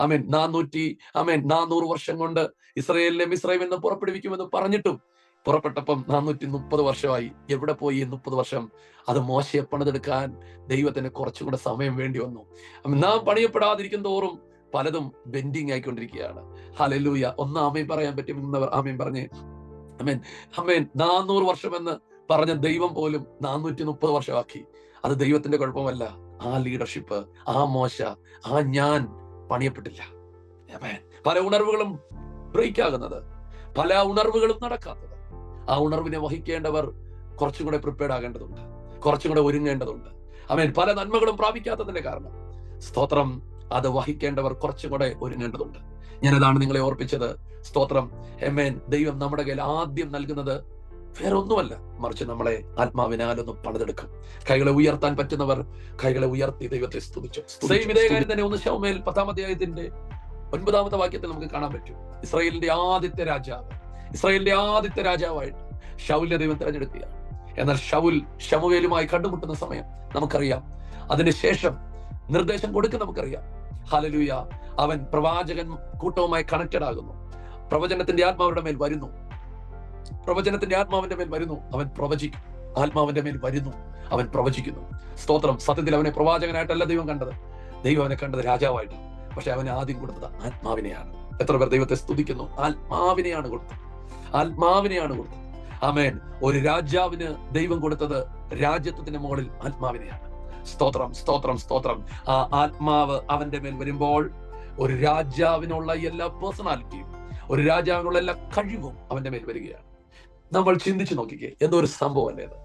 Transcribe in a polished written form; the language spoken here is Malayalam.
ആമേൻ 400 വർഷം കൊണ്ട് ഇസ്രായേലിനെ മിസ്രൈമിൽ നിന്ന് പുറപ്പെടുവിക്കുമെന്ന് പറഞ്ഞിട്ടും പുറപ്പെട്ടപ്പം 430 വർഷമായി. എവിടെ പോയി 30 വർഷം? അത് മോശയെ പണിതെടുക്കാൻ ദൈവത്തിന് കുറച്ചും കൂടെ സമയം വേണ്ടി വന്നു. നാം പണിയപ്പെടാതിരിക്കും തോറും പലതും ബെൻഡിങ് ആയിക്കൊണ്ടിരിക്കുകയാണ്. ഹല്ലേലൂയ. ഒന്ന് ആമേൻ പറയാൻ പറ്റുന്നവർ ആമേൻ പറഞ്ഞേ. ആമേൻ ആമേൻ 400 വർഷം എന്ന് പറഞ്ഞ ദൈവം പോലും 430 വർഷമാക്കി. അത് ദൈവത്തിന്റെ കുഴപ്പമല്ല. ആ ലീഡർഷിപ്പ്, ആ മോശ, ആ ഞാൻ പണിയപ്പെട്ടില്ല. ആമേൻ. പല ഉണർവുകളും ബ്രേക്ക് ആകുന്നത്, പല ഉണർവുകളും നടക്കാത്തത്. ആ ഉണർവിനെ വഹിക്കേണ്ടവർ കുറച്ചും കൂടെ പ്രിപ്പയർഡ് ആകേണ്ടതുണ്ട്, കുറച്ചും കൂടെ ഒരുങ്ങേണ്ടതുണ്ട്. ആമേൻ. പല നന്മകളും പ്രാപിക്കാത്തതിന്റെ കാരണം സ്തോത്രം, അത് വഹിക്കേണ്ടവർ കുറച്ചും കൂടെ ഒരുങ്ങേണ്ടതുണ്ട്. ഞാനതാണ് നിങ്ങളെ ഓർപ്പിച്ചത്. സ്തോത്രം. ആമേൻ. ദൈവം നമ്മുടെ കയ്യിൽ ആദ്യം നൽകുന്നത് വേറെ ഒന്നുമല്ല, മറിച്ച് നമ്മളെ ആത്മാവിനാലൊന്ന് പണിതെടുക്കും. കൈകളെ ഉയർത്താൻ പറ്റുന്നവർ കൈകളെ ഉയർത്തി ദൈവത്തെ സ്തുതിച്ചു. സെയിം ഇതേ കാര്യം തന്നെ 1 ശമൂവേൽ 10-ാം അധ്യായത്തിന്റെ 9-ാമത്തെ വാക്യത്തിൽ നമുക്ക് കാണാൻ പറ്റും. ഇസ്രായേലിന്റെ ആദ്യത്തെ രാജാവായിട്ട് ശൗലിനെ ദൈവം തിരഞ്ഞെടുക്കുകയാണ്. എന്നാൽ ശൗൽ ശമൂവേലുമായി കണ്ടുമുട്ടുന്ന സമയം നമുക്കറിയാം. അതിനുശേഷം നിർദ്ദേശം കൊടുക്കുന്ന നമുക്കറിയാം. ഹല്ലേലൂയ. അവൻ പ്രവാചകൻ കൂട്ടവുമായി കണക്റ്റഡ് ആകുന്നു. പ്രവചനത്തിന്റെ ആത്മാവിന്റെ മേൽ വരുന്നു. അവൻ പ്രവചിക്കും. ആത്മാവിന്റെ മേൽ വരുന്നു, അവൻ പ്രവചിക്കുന്നു. സ്തോത്രം. സത്യത്തിൽ അവനെ പ്രവാചകനായിട്ടല്ല ദൈവം കണ്ടത്. ദൈവം അവനെ കണ്ടത് രാജാവായിട്ടാണ്. പക്ഷെ അവന് ആദ്യം കൊടുത്തത് ആത്മാവിനെയാണ്. എത്ര പേർ ദൈവത്തെ സ്തുതിക്കുന്നു? ആത്മാവിനെയാണ് കൊടുത്തത്. ആമേൻ. ഒരു രാജാവിന് ദൈവം കൊടുത്തത് രാജ്യത്വത്തിന്റെ മുകളിൽ ആത്മാവിനെയാണ്. സ്തോത്രം. ആ ആത്മാവ് അവന്റെ മേൽ വരുമ്പോൾ ഒരു രാജാവിനുള്ള എല്ലാ പേഴ്സണാലിറ്റിയും, ഒരു രാജാവിനുള്ള എല്ലാ കഴിവും അവന്റെ മേൽ വരികയാണ്. നമ്മൾ ചിന്തിച്ചു നോക്കിക്കേ, എന്തോ ഒരു സംഭവം അല്ലേ അത്.